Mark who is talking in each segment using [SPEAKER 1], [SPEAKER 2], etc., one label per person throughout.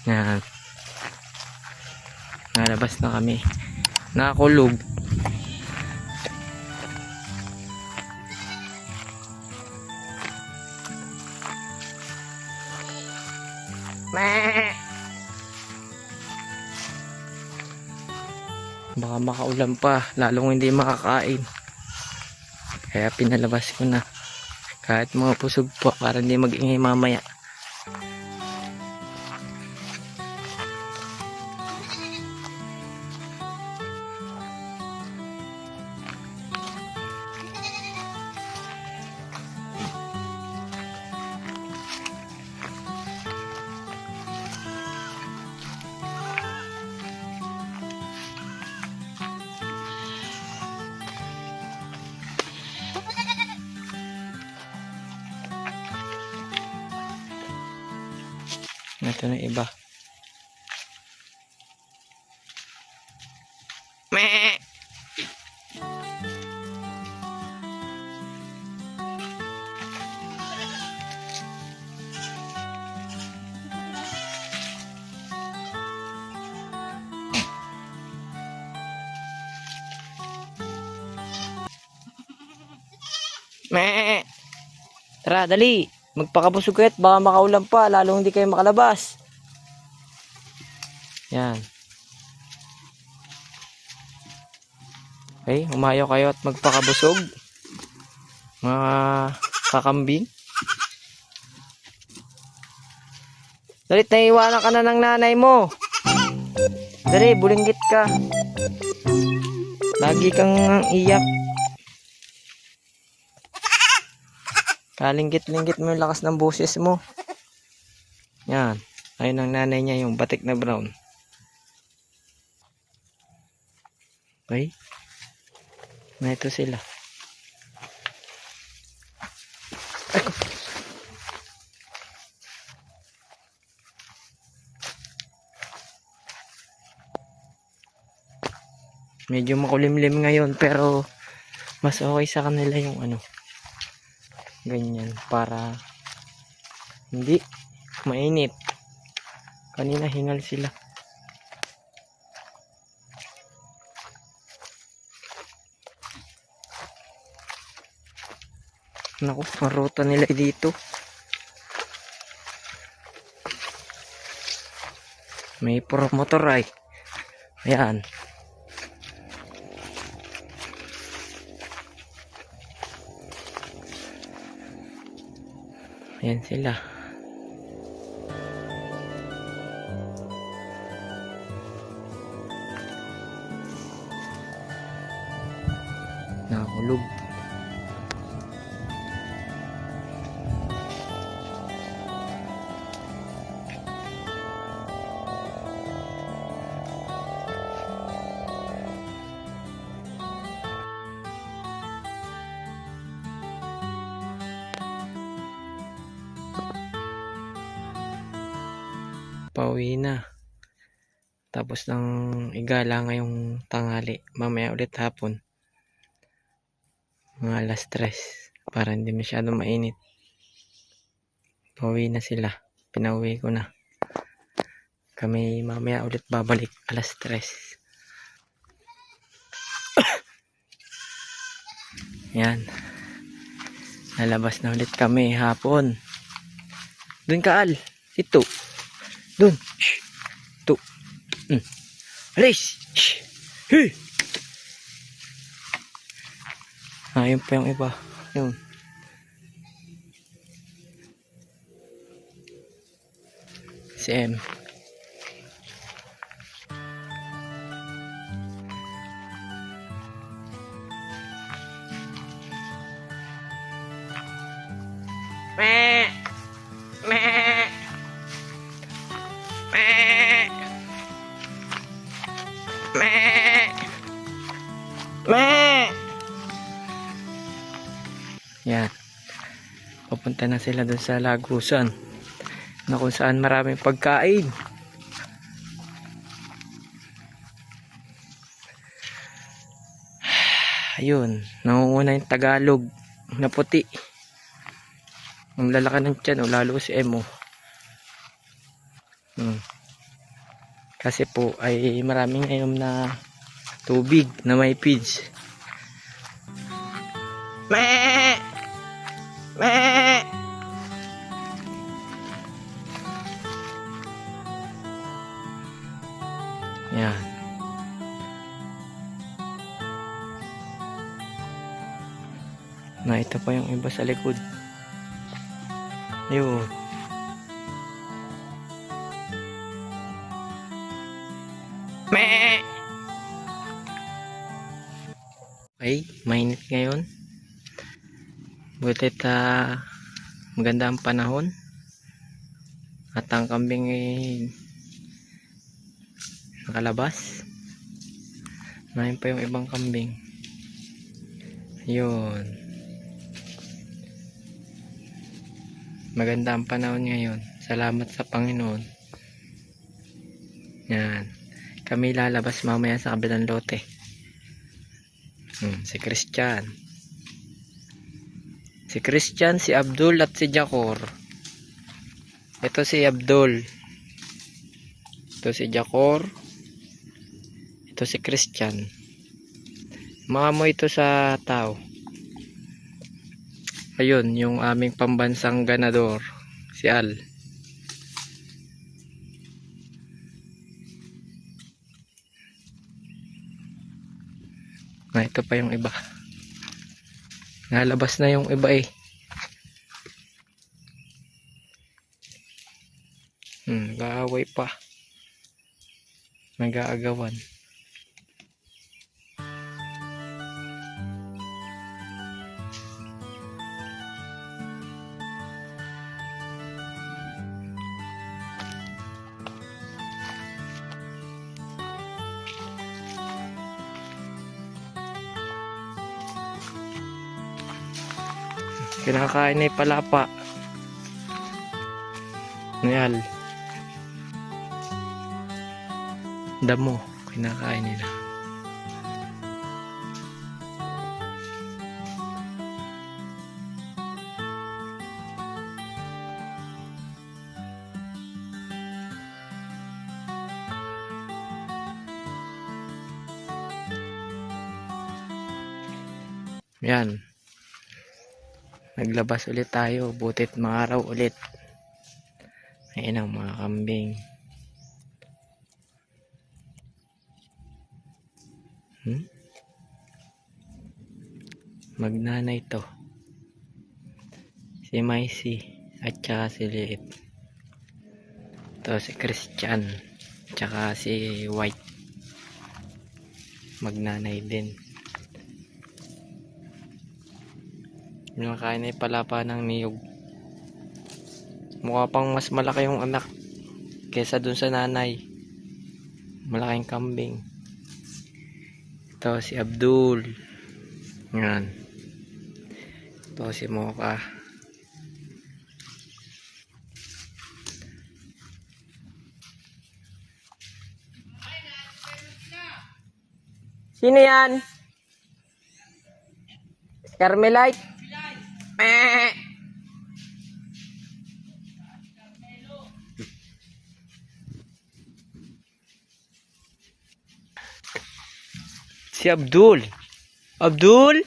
[SPEAKER 1] Yan. Nalabas na kami. Nakakulog. Baka makaulan pa, lalong hindi makakain. Kaya pinalabas ko na. Kahit mga pusog po para hindi mag-ingay mamaya. Ito na iba. Meh. Meh. Tara, dali. Magpakabusog kayo at baka makaulan pa, lalong hindi kayo makalabas. Yan. Okay, umayo kayo at magpakabusog. Mga kakambing. Dalit, naiiwanan ka na ng nanay mo. Dali, bulinggit ka. Lagi kang iyak. Kalinggit-linggit mo yung lakas ng boses mo. Yan. Ayun ang nanay niya, yung batik na brown. Okay. Na ito sila. Medyo makulimlim ngayon pero mas okay sa kanila yung ano. Ganyan para hindi mainit. Kanina hingal sila. Naku, ang ruta nila dito. May promotor ay. Ayan. Ayan sila. Nakakulog. Pauwi na. Tapos ng igala ngayong tanghali. Mamaya ulit hapon. Mga alas 3. Para hindi masyado mainit. Pauwi na sila. Pinauwi ko na. Kami mamaya ulit babalik alas 3. Yan. Lalabas na ulit kami hapon. Doon ka, Al. Ito. Doon. Shh. Ito. Alis. Shh. Hey. Ayun pa yung iba. Yun. Si M. Meh. Meh. Meh. Meh. Meh. Yan. Papunta na sila doon sa lagusan na kung saan maraming pagkain. Ayun, nangunguna yung Tagalog na puti. Ang lalaki ng tiyan, lalo si Emo. Kasi po ay maraming inom na tubig na may feeds. Meh! Meh! Yan. Na ito pa yung iba sa likod. Ayun. Meh! Okay, mainit ngayon. Butit maganda ang panahon. At ang kambing ay nakalabas. Nahin pa yung ibang kambing. Ayun. Maganda ang panahon ngayon. Salamat sa Panginoon. Yan. Kami lalabas mamaya sa kabilang lote. Si Christian. Si Christian, si Abdul at si Jakor. Ito si Abdul. Ito si Jakor. Ito si Christian. Maamoy ito sa tao. Ayun, yung aming pambansang ganador. Si Al. Ito pa yung iba. Nalabas na yung iba eh. Nag-aaway pa. Nag-aagawan. Kinakain na yung palapa. Ngayon. Damo. Kinakain nila. Yan. Naglabas ulit tayo. Butit maaraw ulit. Ayan ang mga kambing. Magnanay to. Si Maisy at saka si Liit. Ito si Christian. Tsaka si White. Magnanay din. Kinakain na yung palapa ng niyog. Mukha pang mas malaki yung anak kesa dun sa nanay. Malaking kambing. Ito si Abdul. Yan. Ito si Mocha. Sino yan? Carmelite? Meh! Si Abdul. Abdul?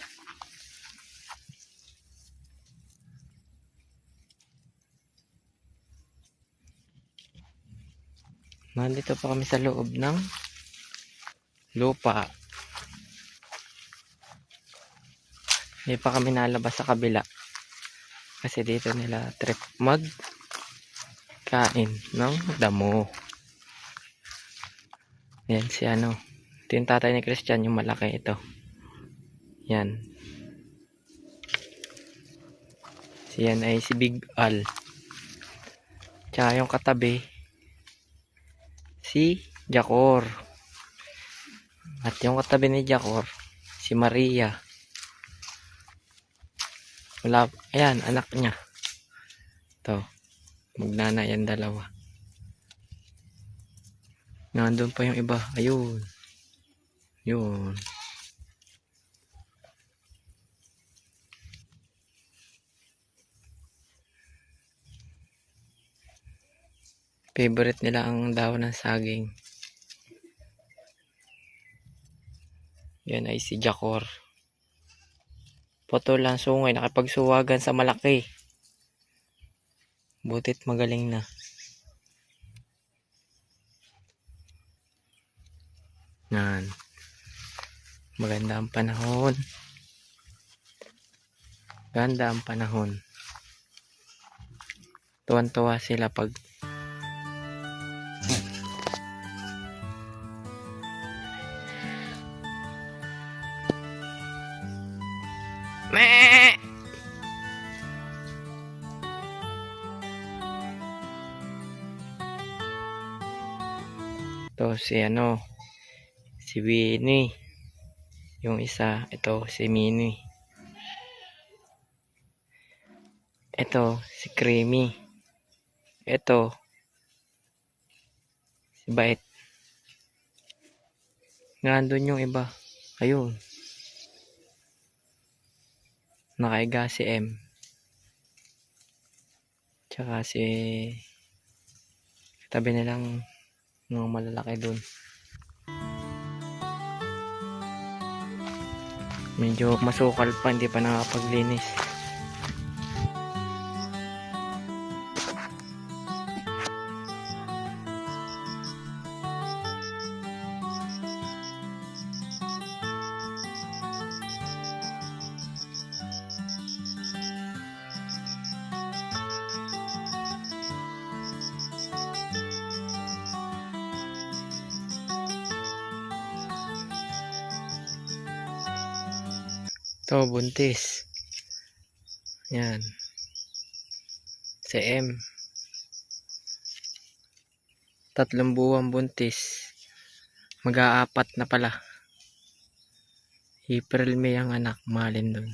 [SPEAKER 1] Nandito pa kami sa loob ng lupa. Hindi pa kami nalabas sa kabila. Kasi dito nila trip magkain ng damo. Yan si ano. Ito yung tatay ni Christian, yung malaki ito. Yan. Yan ay si Big Al. Tsaka yung katabi, si Jakor. At yung katabi ni Jakor, si Maria. Wala, ayan, anak niya. Ito, magnana yan dalawa. Nandun pa yung iba. Ayun. Yun. Favorite nila ang daon ng saging. Yan ay si Jakor. Putol ang sungay, nakipagsuwagan sa malaki. Butit magaling na. Yan. Maganda ang panahon. Ganda ang panahon. Tuwan-tuwa sila pag Meh! Ito si Winnie. Yung isa, ito si Minnie. Ito si Creamy. Ito si Bait. Nandun yung iba. Ayun. Nakaiga si M. Tsaka si katabi nilang mga malalaki dun. Medyo masukal pa, hindi pa nakapaglinis. Ito, buntis. Yan. Si M. 3 buwang buntis. Mag-aapat na pala. April, May ang anak. Malin dun.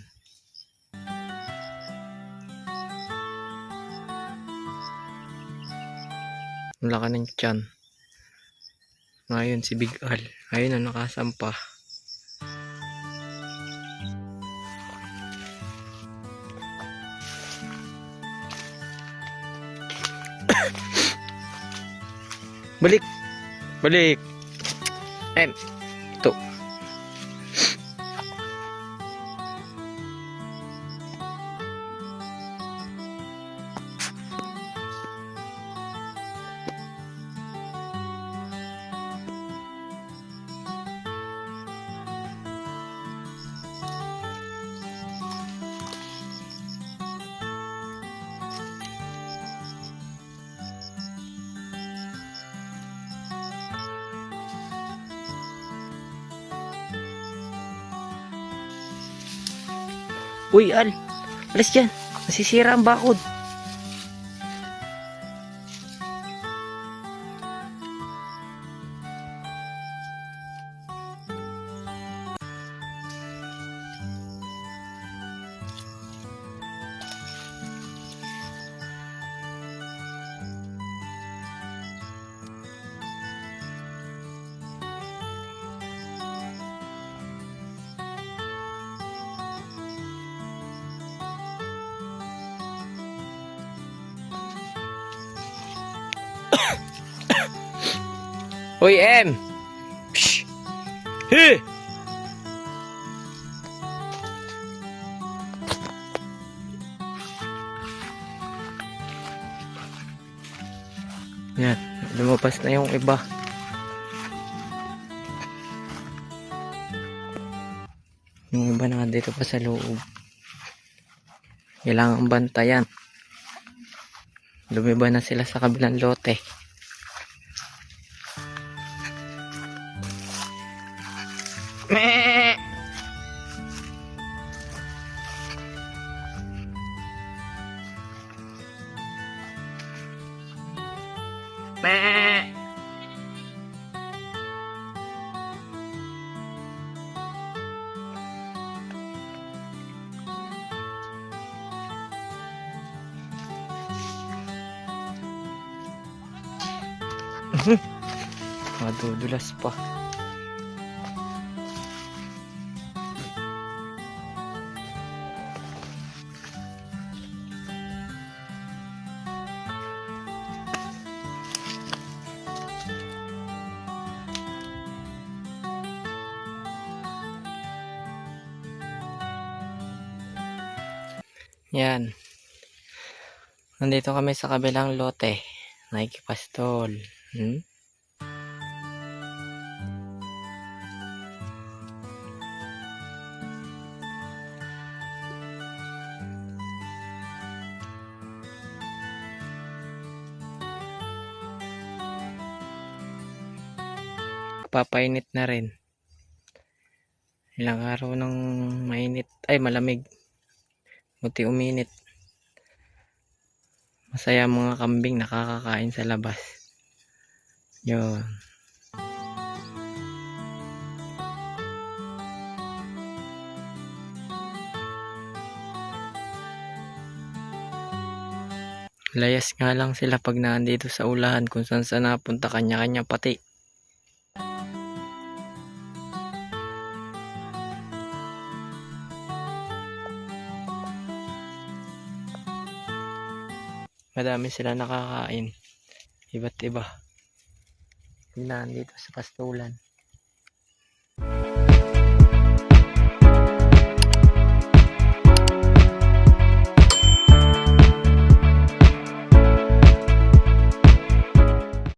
[SPEAKER 1] Ang laki ng tiyan. Ngayon si Big Al. Ayun na nakasampa. Balik. Balik. Ito. Uy, Al. Alas dyan. Nasisira ang bakod. Uy, M. Psh. He. Yan, lumabas na yung iba. Yung iba na dito pa sa loob. Kailangan bantayan. Lumiba na sila sa kabilang lote. Meh! Meh! Madudulas pa. Yan. Nandito kami sa kabilang lote. Nakikipastol. Papainit na rin. Ilang araw ng mainit. Ay, malamig. Buti uminit. Masaya mga kambing nakakakain sa labas. Yun. Layas nga lang sila pag nandito sa ulahan kung saan saan napunta kanya-kanya pati. Madami sila nakakain. Iba't iba. Nandito sa pastulan.